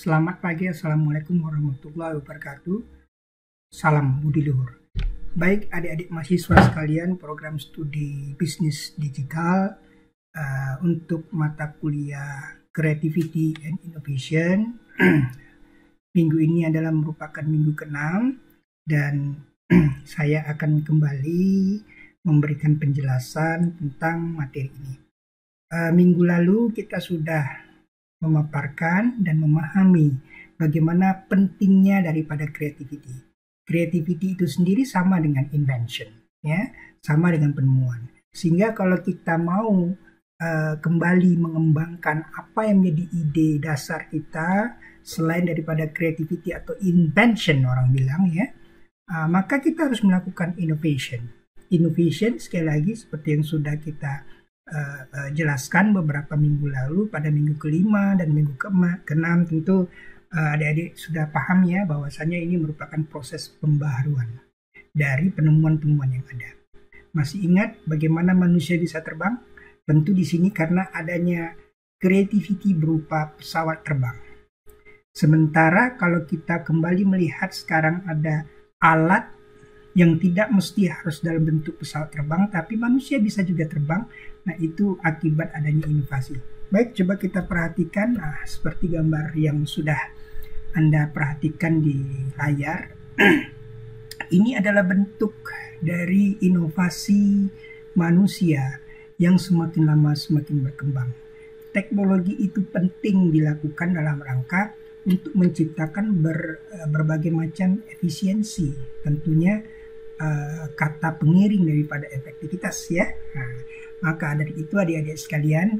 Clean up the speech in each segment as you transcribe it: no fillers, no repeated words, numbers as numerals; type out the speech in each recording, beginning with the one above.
Selamat pagi, Assalamualaikum warahmatullahi wabarakatuh. Salam budi luhur. Baik adik-adik mahasiswa sekalian, program studi bisnis digital untuk mata kuliah Creativity and Innovation. Minggu ini adalah merupakan minggu ke-6 dan saya akan kembali memberikan penjelasan tentang materi ini. Minggu lalu kita sudah memaparkan dan memahami bagaimana pentingnya daripada creativity. Creativity itu sendiri sama dengan invention, ya, sama dengan penemuan. Sehingga kalau kita mau kembali mengembangkan apa yang menjadi ide dasar kita selain daripada creativity atau invention orang bilang, ya, maka kita harus melakukan innovation. Innovation sekali lagi seperti yang sudah kita jelaskan beberapa minggu lalu, pada minggu ke-5 dan minggu ke-6 tentu adik-adik sudah paham ya bahwasanya ini merupakan proses pembaharuan dari penemuan-penemuan yang ada. Masih ingat bagaimana manusia bisa terbang? Tentu di sini karena adanya creativity berupa pesawat terbang. Sementara kalau kita kembali melihat sekarang ada alat yang tidak mesti harus dalam bentuk pesawat terbang, tapi manusia bisa juga terbang. Nah, itu akibat adanya inovasi. Baik, coba kita perhatikan. Nah, seperti gambar yang sudah Anda perhatikan di layar. Ini adalah bentuk dari inovasi manusia yang semakin lama semakin berkembang. Teknologi itu penting dilakukan dalam rangka untuk menciptakan berbagai macam efisiensi. Tentunya kata pengiring daripada efektivitas, ya. Nah, maka dari itu adik-adik sekalian,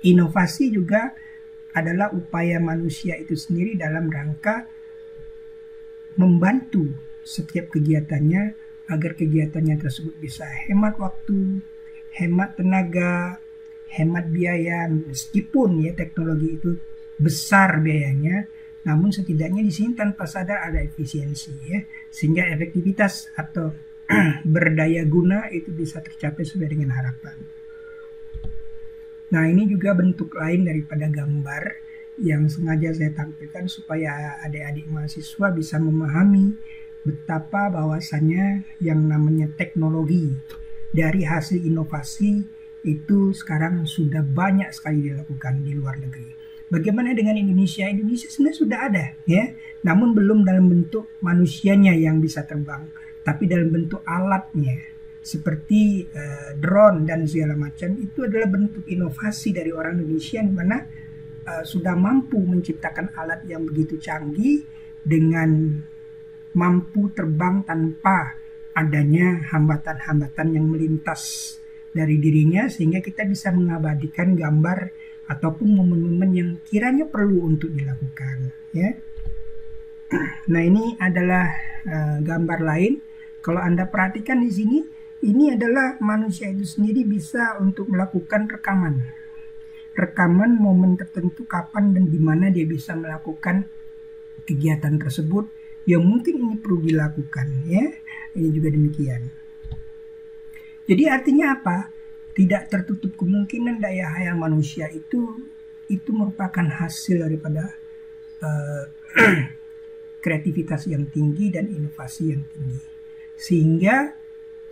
inovasi juga adalah upaya manusia itu sendiri dalam rangka membantu setiap kegiatannya agar kegiatannya tersebut bisa hemat waktu, hemat tenaga, hemat biaya. Meskipun ya teknologi itu besar biayanya, namun setidaknya di sini tanpa sadar ada efisiensi, ya, sehingga efektivitas atau berdaya guna itu bisa tercapai sesuai dengan harapan. Nah, ini juga bentuk lain daripada gambar yang sengaja saya tampilkan supaya adik-adik mahasiswa bisa memahami betapa bahwasannya yang namanya teknologi dari hasil inovasi itu sekarang sudah banyak sekali dilakukan di luar negeri. Bagaimana dengan Indonesia? Indonesia sebenarnya sudah ada, ya, namun belum dalam bentuk manusianya yang bisa terbang, tapi dalam bentuk alatnya, seperti drone dan segala macam. Itu adalah bentuk inovasi dari orang Indonesia di mana sudah mampu menciptakan alat yang begitu canggih dengan mampu terbang tanpa adanya hambatan-hambatan yang melintas dari dirinya, sehingga kita bisa mengabadikan gambar ataupun momen-momen yang kiranya perlu untuk dilakukan, ya. Nah, ini adalah gambar lain. Kalau Anda perhatikan di sini, ini adalah manusia itu sendiri bisa untuk melakukan rekaman momen tertentu kapan dan di mana dia bisa melakukan kegiatan tersebut yang mungkin ini perlu dilakukan, ya. Ini juga demikian. Jadi artinya apa? Tidak tertutup kemungkinan daya hayal manusia itu merupakan hasil daripada kreativitas yang tinggi dan inovasi yang tinggi. Sehingga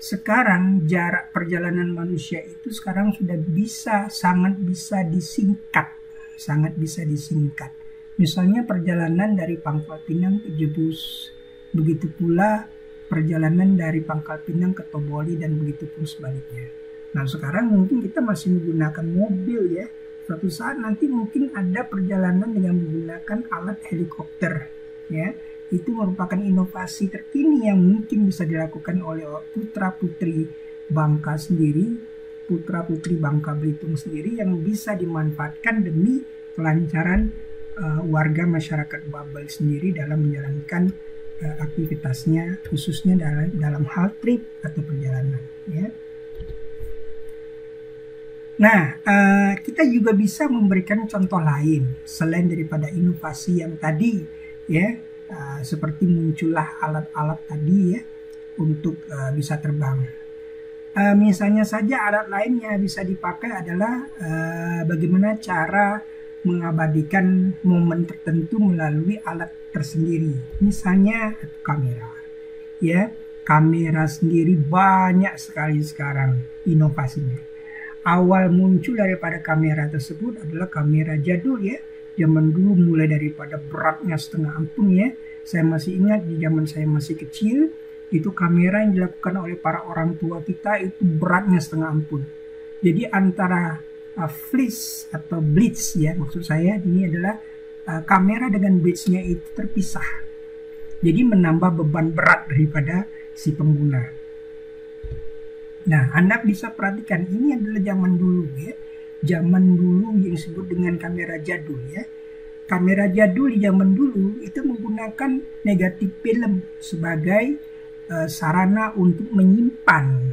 sekarang jarak perjalanan manusia itu sekarang sudah sangat bisa disingkat. Misalnya perjalanan dari Pangkal Pinang ke Jebus, begitu pula perjalanan dari Pangkal Pinang ke Toboli dan begitu pun sebaliknya. Nah, sekarang mungkin kita masih menggunakan mobil, ya. Suatu saat nanti mungkin ada perjalanan dengan menggunakan alat helikopter, ya. Itu merupakan inovasi terkini yang mungkin bisa dilakukan oleh putra-putri Bangka sendiri, putra-putri Bangka Belitung sendiri, yang bisa dimanfaatkan demi kelancaran warga masyarakat Babel sendiri dalam menjalankan aktivitasnya, khususnya dalam hal trip atau perjalanan, ya. Nah, kita juga bisa memberikan contoh lain selain daripada inovasi yang tadi, ya, seperti muncullah alat-alat tadi, ya, untuk bisa terbang. Misalnya saja alat lain yang bisa dipakai adalah bagaimana cara mengabadikan momen tertentu melalui alat tersendiri, misalnya kamera. Ya, kamera sendiri banyak sekali sekarang inovasinya. Awal muncul daripada kamera tersebut adalah kamera jadul ya. Zaman dulu mulai daripada beratnya setengah ampun ya. Saya masih ingat di zaman saya masih kecil, itu kamera yang dilakukan oleh para orang tua kita itu beratnya setengah ampun. Jadi antara flash atau blitz ya, maksud saya ini adalah kamera dengan blitznya itu terpisah. Jadi menambah beban berat daripada si pengguna. Nah, Anda bisa perhatikan ini adalah zaman dulu ya. Zaman dulu yang disebut dengan kamera jadul ya. Kamera jadul di zaman dulu itu menggunakan negatif film sebagai sarana untuk menyimpan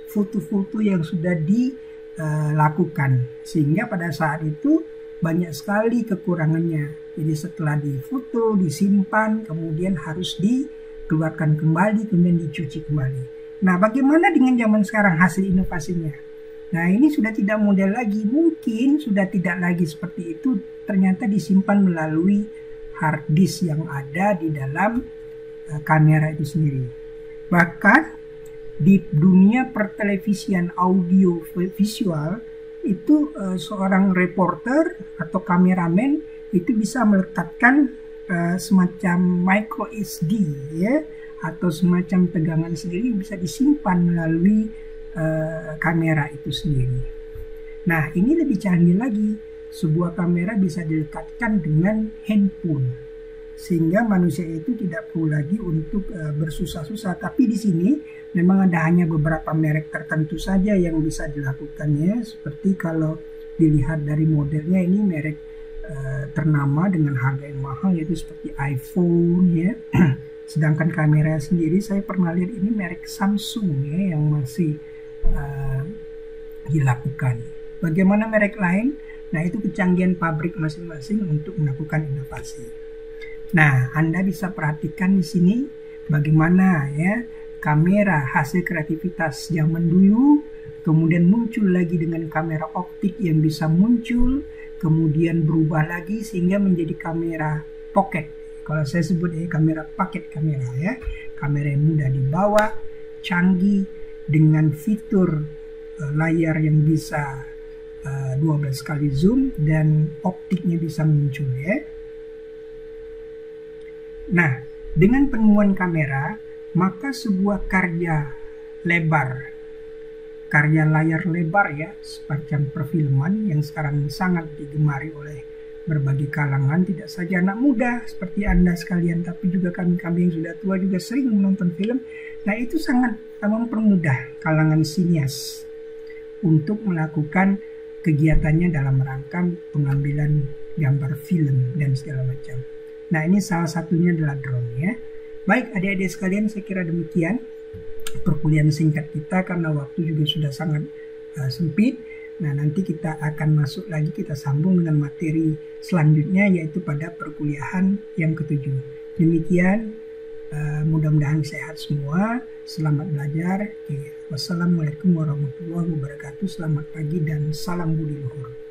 foto-foto yang sudah dilakukan. Sehingga pada saat itu banyak sekali kekurangannya. Jadi setelah difoto, disimpan, kemudian harus dikeluarkan kembali, kemudian dicuci kembali. Nah, bagaimana dengan zaman sekarang hasil inovasinya? Nah, ini sudah tidak model lagi. Mungkin sudah tidak lagi seperti itu. Ternyata disimpan melalui hard disk yang ada di dalam kamera itu sendiri. Bahkan di dunia pertelevisian audio visual itu seorang reporter atau kameramen itu bisa meletakkan semacam micro SD ya, atau semacam tegangan sendiri bisa disimpan melalui kamera itu sendiri. Nah, ini lebih canggih lagi. Sebuah kamera bisa dilekatkan dengan handphone, sehingga manusia itu tidak perlu lagi untuk bersusah-susah. Tapi di sini memang ada hanya beberapa merek tertentu saja yang bisa dilakukannya. Seperti kalau dilihat dari modelnya, ini merek ternama dengan harga yang mahal, yaitu seperti iPhone ya. Sedangkan kamera sendiri saya pernah lihat ini merek Samsung ya, yang masih dilakukan. Bagaimana merek lain? Nah, itu kecanggihan pabrik masing-masing untuk melakukan inovasi. Nah, Anda bisa perhatikan di sini bagaimana ya kamera hasil kreativitas zaman dulu, kemudian muncul lagi dengan kamera optik yang bisa muncul, kemudian berubah lagi sehingga menjadi kamera pocket. Kalau saya sebut kamera paket kamera ya, kamera yang mudah dibawa, canggih dengan fitur layar yang bisa 12 kali zoom dan optiknya bisa muncul ya. Nah, dengan penemuan kamera, maka sebuah karya layar lebar ya, semacam perfilman yang sekarang sangat digemari oleh berbagai kalangan, tidak saja anak muda seperti Anda sekalian, tapi juga kami-kami yang sudah tua juga sering menonton film. Nah, itu sangat mempermudah kalangan sinias untuk melakukan kegiatannya dalam rangka pengambilan gambar film dan segala macam. Nah, ini salah satunya adalah drone ya. Baik adik-adik sekalian, saya kira demikian perkuliahan singkat kita karena waktu juga sudah sangat sempit. Nah, nanti kita akan masuk lagi, kita sambung dengan materi selanjutnya yaitu pada perkuliahan yang ke-7. Demikian, mudah-mudahan sehat semua. Selamat belajar. Wassalamualaikum warahmatullahi wabarakatuh. Selamat pagi dan salam budi luhur.